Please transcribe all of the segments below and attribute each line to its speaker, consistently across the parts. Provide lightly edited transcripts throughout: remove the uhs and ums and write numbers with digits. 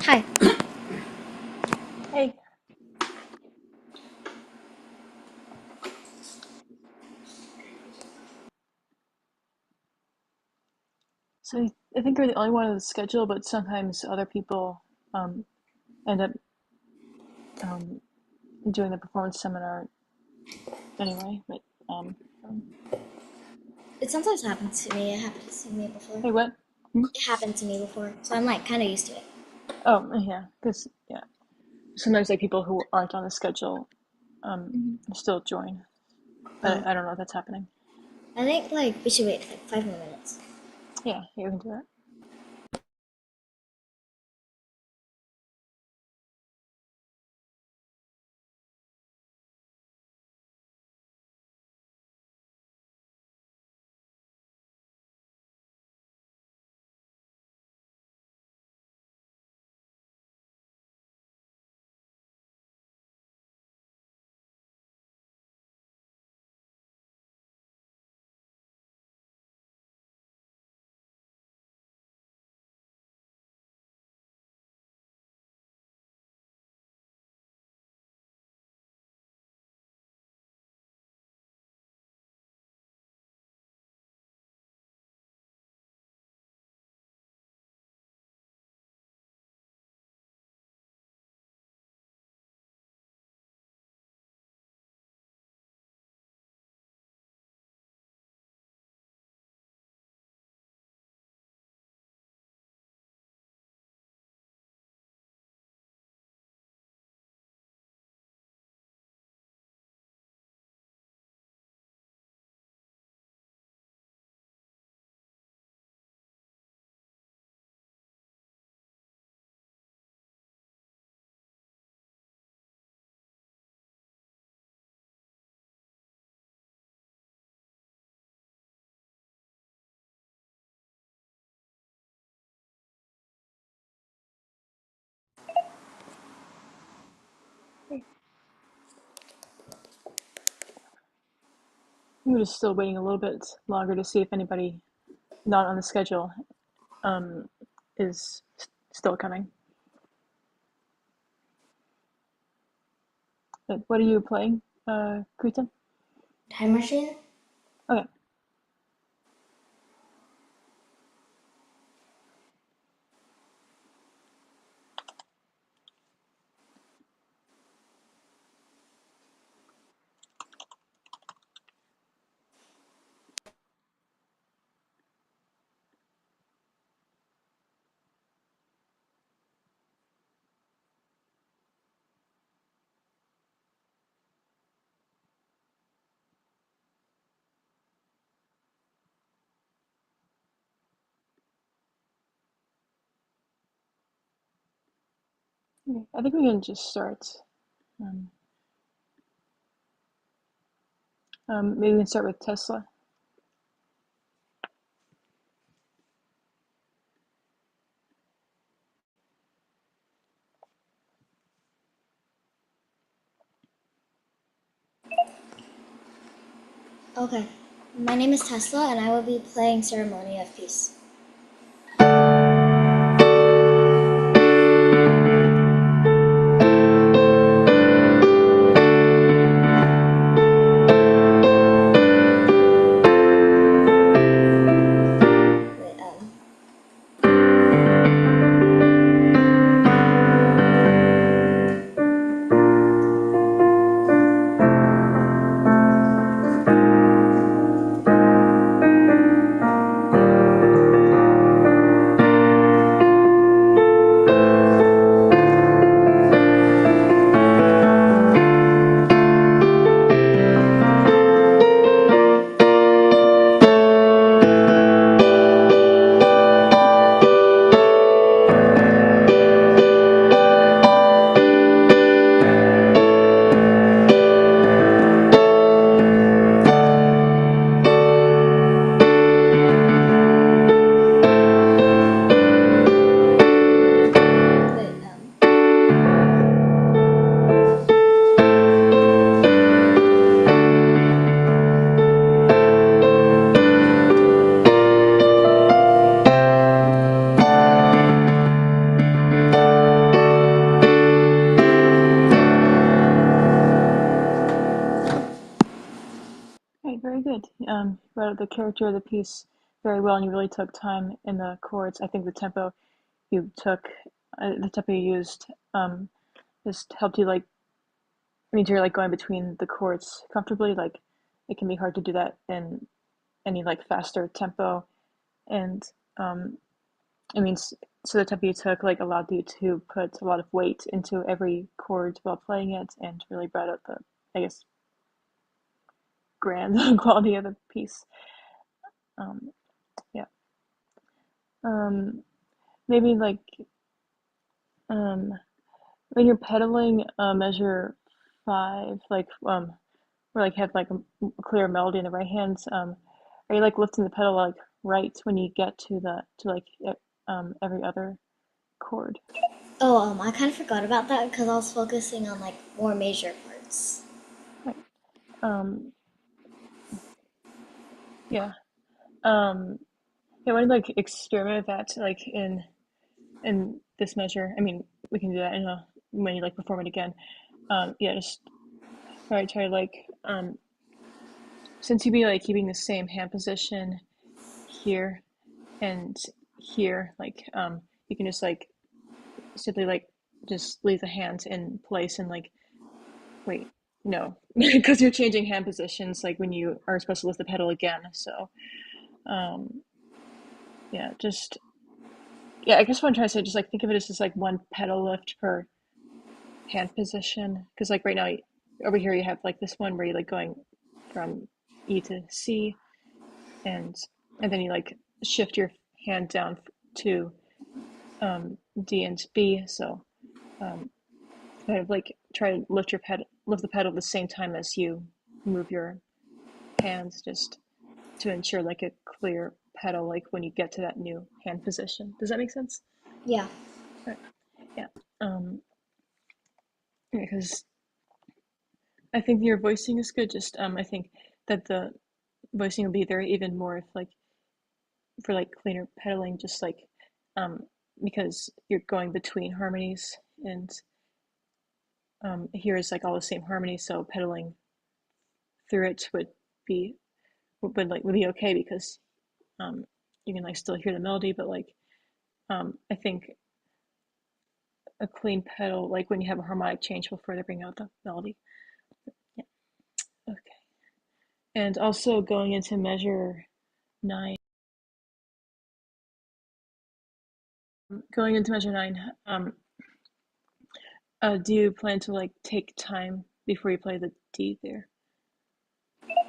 Speaker 1: Hi.
Speaker 2: Hey, so I think you're the only one on the schedule, but sometimes other people um, end up um, doing the performance seminar anyway. But um,
Speaker 1: It sometimes happens to me. It happened to me before.
Speaker 2: hey, what? Hmm?
Speaker 1: It happened to me before, so I'm like kind of used to it.
Speaker 2: Oh, yeah, because yeah, sometimes like people who aren't on the schedule um, still join, but
Speaker 1: Oh,
Speaker 2: I don't know if that's happening.
Speaker 1: I think like we should wait like 5 more minutes.
Speaker 2: Yeah, you can do that. We're just still waiting a little bit longer to see if anybody not on the schedule um, is still coming. But what are you playing, Krita?
Speaker 1: Time machine?
Speaker 2: Okay. Okay. I think we can just start. Um, maybe we can start with Tesla.
Speaker 1: Okay. My name is Tesla, and I will be playing Ceremony of Peace. Wait,
Speaker 2: very good. You wrote out the character of the piece very well, and you really took time in the chords. I think the tempo you took, the tempo you used, just helped you like means you're like going between the chords comfortably. Like it can be hard to do that in any like faster tempo, and um, it means so the tempo you took like allowed you to put a lot of weight into every chord while playing it, and really brought out the, I guess, grand quality of the piece. Um, yeah. Um, maybe like um, when you're pedaling, measure 5, like or like have like a clear melody in the right hand. Are you like lifting the pedal like right when you get to the to like every other chord?
Speaker 1: Oh, I kind of forgot about that because I was focusing on like more major parts.
Speaker 2: Right. Um, yeah. Um, yeah. I want to like experiment with that like in this measure. I mean, we can do that in a when you like perform it again. Yeah, just try like since you'd be like keeping the same hand position here and here, like you can just like simply like just leave the hands in place and like wait, no, because you're changing hand positions like when you are supposed to lift the pedal again. So um yeah, just yeah, I guess what I'm trying to say, just like think of it as just like one pedal lift per hand position, because like right now over here you have like this one where you're like going from E to C, and then you like shift your hand down to D and B. So um, kind of like try to lift the pedal at the same time as you move your hands, just to ensure like a clear pedal, like when you get to that new hand position. Does that make sense?
Speaker 1: Yeah.
Speaker 2: Right. Yeah. Um, because I think your voicing is good. Just I think that the voicing will be there even more if like for like cleaner pedaling, just like um because you're going between harmonies, and here is like all the same harmonies, so pedaling through it be would be okay because um you can like still hear the melody, but like I think a clean pedal, like when you have a harmonic change, will further bring out the melody. Yeah. Okay. And also going into measure 9, going into measure 9, do you plan to like take time before you play the D there?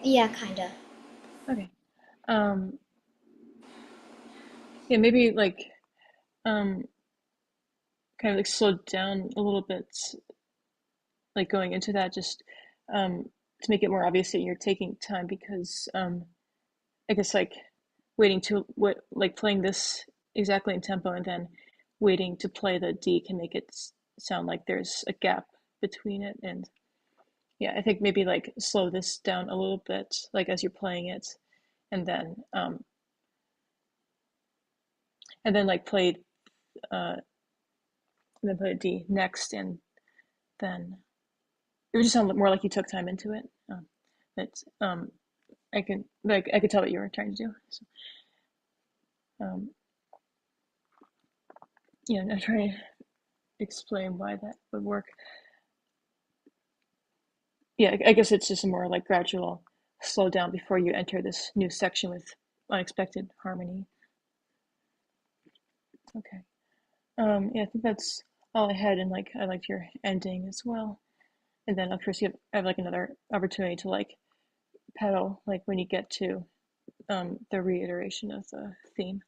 Speaker 1: Yeah, kinda.
Speaker 2: Okay. Um, yeah, maybe like um, kind of like slow down a little bit, like going into that, just um, to make it more obvious that you're taking time, because I guess like waiting to what like playing this exactly in tempo and then waiting to play the D can make it sound like there's a gap between it. And yeah, I think maybe like slow this down a little bit, like as you're playing it, and then like uh play a D next, and then it would just sound more like you took time into it. But I could tell what you were trying to do. So, um, yeah, I'm trying to explain why that would work. Yeah, I guess it's just a more like gradual slow down before you enter this new section with unexpected harmony. Okay. Yeah, I think that's all I had, and like I liked your ending as well. And then of course I have like another opportunity to like pedal like when you get to the reiteration of the theme.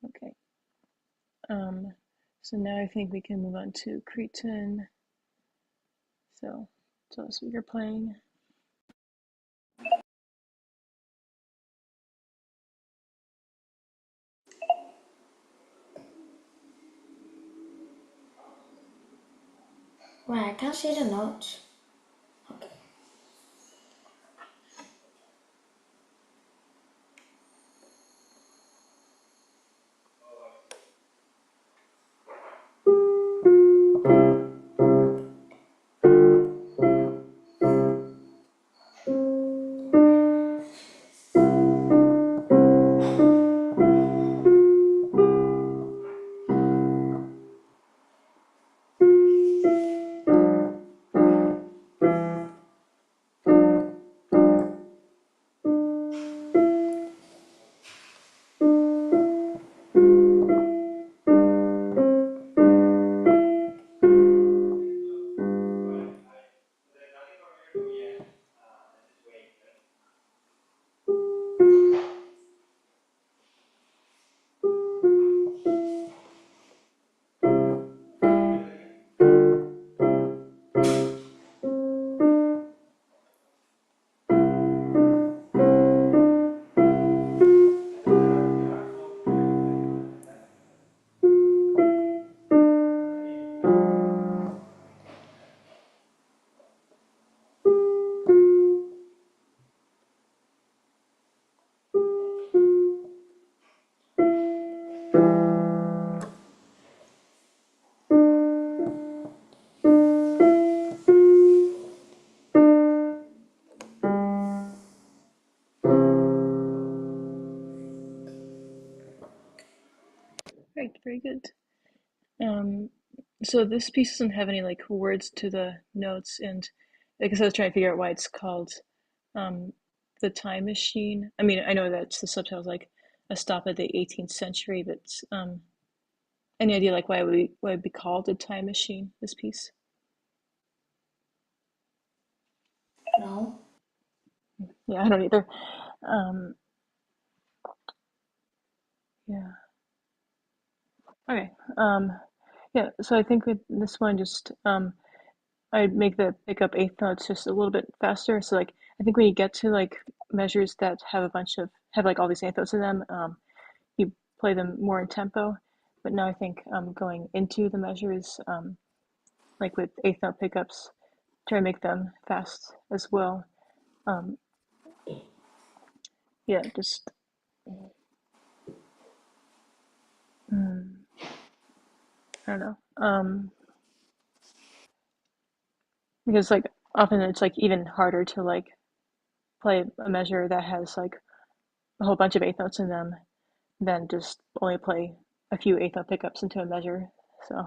Speaker 2: Okay. Um, so now I think we can move on to Cretan. So tell us what you're playing.
Speaker 1: Right, I can't see the notes.
Speaker 2: very good. Um, so this piece doesn't have any like words to the notes, and I guess I was trying to figure out why it's called um, the Time Machine. I mean, I know that the subtitle's like a stop at the 18th century, but any idea like why it would be called the Time Machine? This piece?
Speaker 1: No.
Speaker 2: Yeah, I don't either. Um, yeah. Okay. Yeah. So I think with this one, just I'd make the pick up eighth notes just a little bit faster. So like I think when you get to like measures that have a bunch of have like all these eighth notes in them, you play them more in tempo. But now I think going into the measures, like with eighth note pickups, try to make them fast as well. Um, yeah, just I don't know. Because like often it's like even harder to like play a measure that has like a whole bunch of eighth notes in them than just only play a few eighth note pickups into a measure. So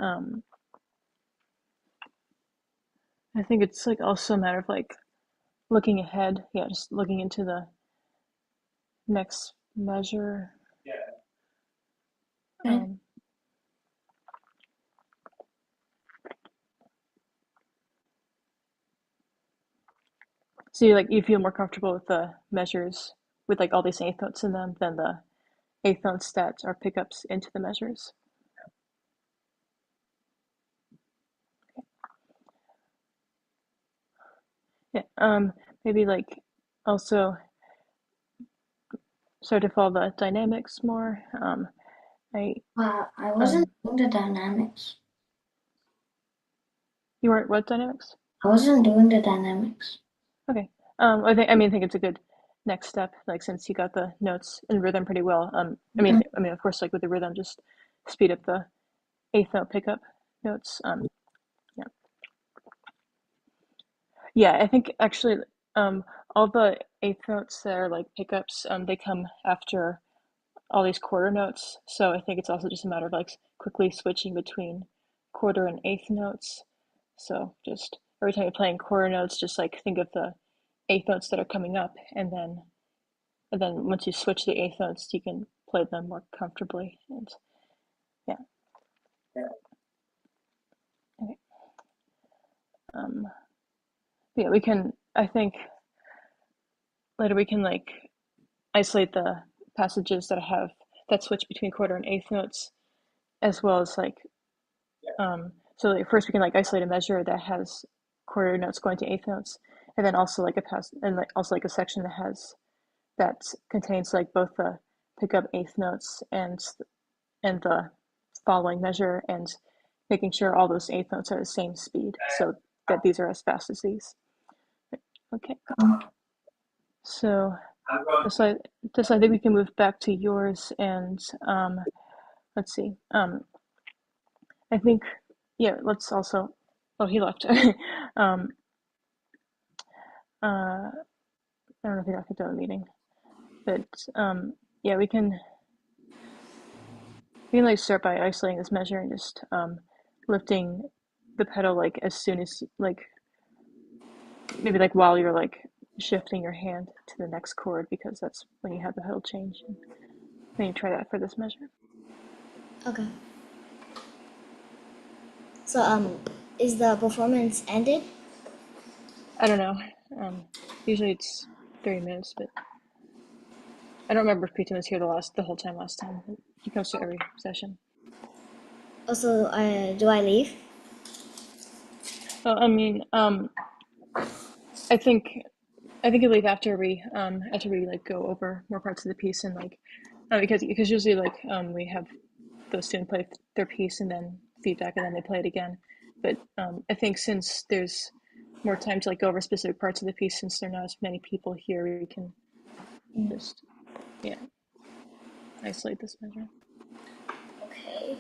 Speaker 2: um, I think it's like also a matter of like looking ahead. Yeah, just looking into the next measure.
Speaker 1: Okay.
Speaker 2: Um, so you feel more comfortable with the measures with like all these eighth notes in them than the eighth notes that are pickups into the measures. Yeah. Maybe like also start to follow the dynamics more. I
Speaker 1: I wasn't
Speaker 2: um,
Speaker 1: doing the dynamics.
Speaker 2: you weren't what dynamics?
Speaker 1: I wasn't doing the dynamics.
Speaker 2: Okay. I think it's a good next step. Like since you got the notes and rhythm pretty well.
Speaker 1: Mhm.
Speaker 2: Of course, like with the rhythm, just speed up the eighth note pickup notes. Yeah, yeah. I think actually, all the eighth notes that are like pickups, they come after all these quarter notes. So I think it's also just a matter of like quickly switching between quarter and eighth notes. So just every time you're playing quarter notes, just like think of the eighth notes that are coming up, and then once you switch the eighth notes, you can play them more comfortably. And yeah, okay. Um, yeah, we can. I think later we can like isolate the passages that have that switch between quarter and eighth notes, as well as like so like first we can like isolate a measure that has quarter notes going to eighth notes, and then also like a pass and like also like a section that contains like both the pick up eighth notes and the following measure and making sure all those eighth notes are the same speed so that these are as fast as these. Okay, so this I think we can move back to yours and let's see. I think yeah. Let's also. Oh, he left. um, I don't know if he got kicked out of the meeting, but yeah, we can like start by isolating this measure and just lifting the pedal like as soon as like maybe like while you're like shifting your hand to the next chord because that's when you have the pedal change. And then you try that for this measure.
Speaker 1: Okay. So is the performance ended?
Speaker 2: I don't know. Usually it's 30 minutes, but I don't remember if Peyton was here the whole time last time. He comes to every session.
Speaker 1: Also, do I leave?
Speaker 2: Well, I think you leave after we like go over more parts of the piece and like because usually like we have the student play their piece and then feedback and then they play it again. But I think since there's more time to like go over specific parts of the piece, since there are not as many people here, we can
Speaker 1: Mm.
Speaker 2: just yeah isolate this measure.
Speaker 1: Okay.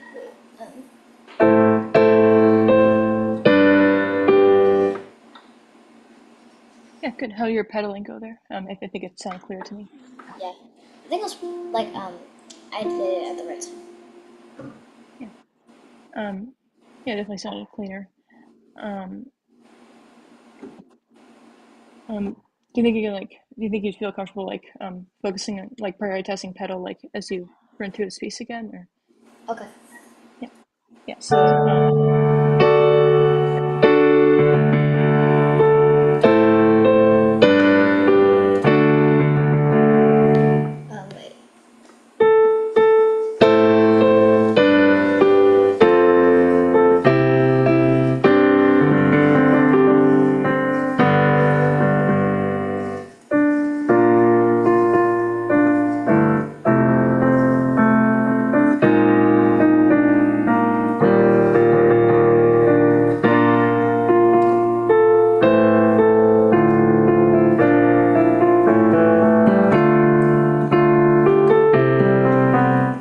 Speaker 2: Yeah, good. How did your pedaling go there? I think it sounded clear to me.
Speaker 1: Yeah. I think it was like I did it at the right time.
Speaker 2: Yeah, definitely sounded cleaner. Um, do you think you can like? Do you think you'd feel comfortable like focusing on like prioritizing pedal like as you run through this piece again? Or
Speaker 1: Okay.
Speaker 2: yeah, yeah. So
Speaker 1: Wait. Wait.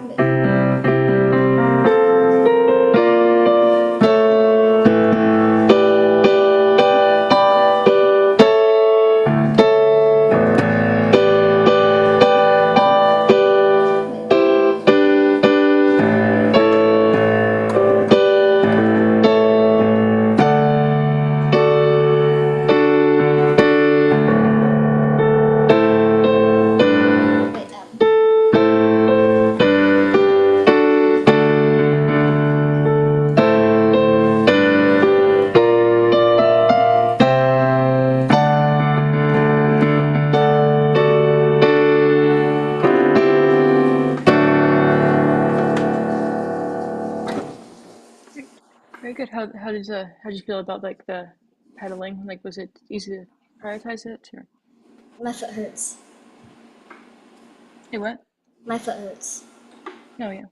Speaker 1: Wait. Wait.
Speaker 2: very good. How did you feel about like the pedaling? Like, was it easy to prioritize it? Or
Speaker 1: My foot hurts.
Speaker 2: it went?
Speaker 1: My foot hurts.
Speaker 2: Oh yeah,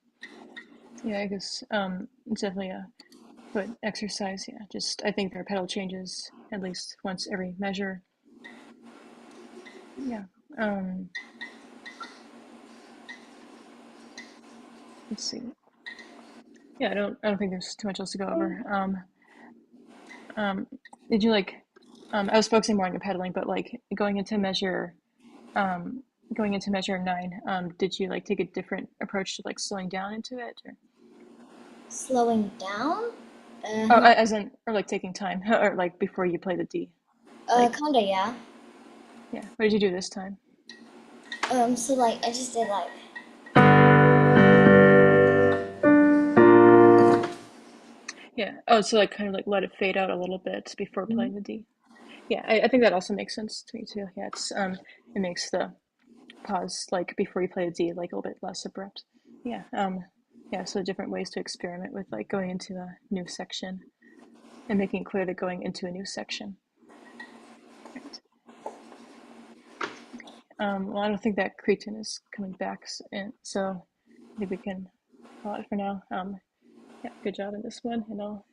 Speaker 2: yeah. I guess it's definitely a foot exercise. Yeah, just I think there are pedal changes at least once every measure. Yeah. Um, let's see. Yeah, I don't think there's too much else to go over. Um, did you like? I was focusing more on your pedaling, but like um, going into measure 9, did you like take a different approach to like slowing down into it, or
Speaker 1: Slowing down?
Speaker 2: oh,
Speaker 1: Not.
Speaker 2: as in, or like taking time, or like before you play the D, like
Speaker 1: Kinda, yeah.
Speaker 2: yeah. What did you do this time?
Speaker 1: So like I just did like.
Speaker 2: Yeah. Oh, so like kind of like let it fade out a little bit before playing the D. Yeah, I think that also makes sense to me too. Yeah, it makes the pause like before you play the D like a little bit less abrupt. Yeah. Yeah, so different ways to experiment with like going into a new section and making it clear that going into a new section. Right. Well, I don't think that cretin is coming back, so I think we can call it for now. Yeah, good job in this one, and I'll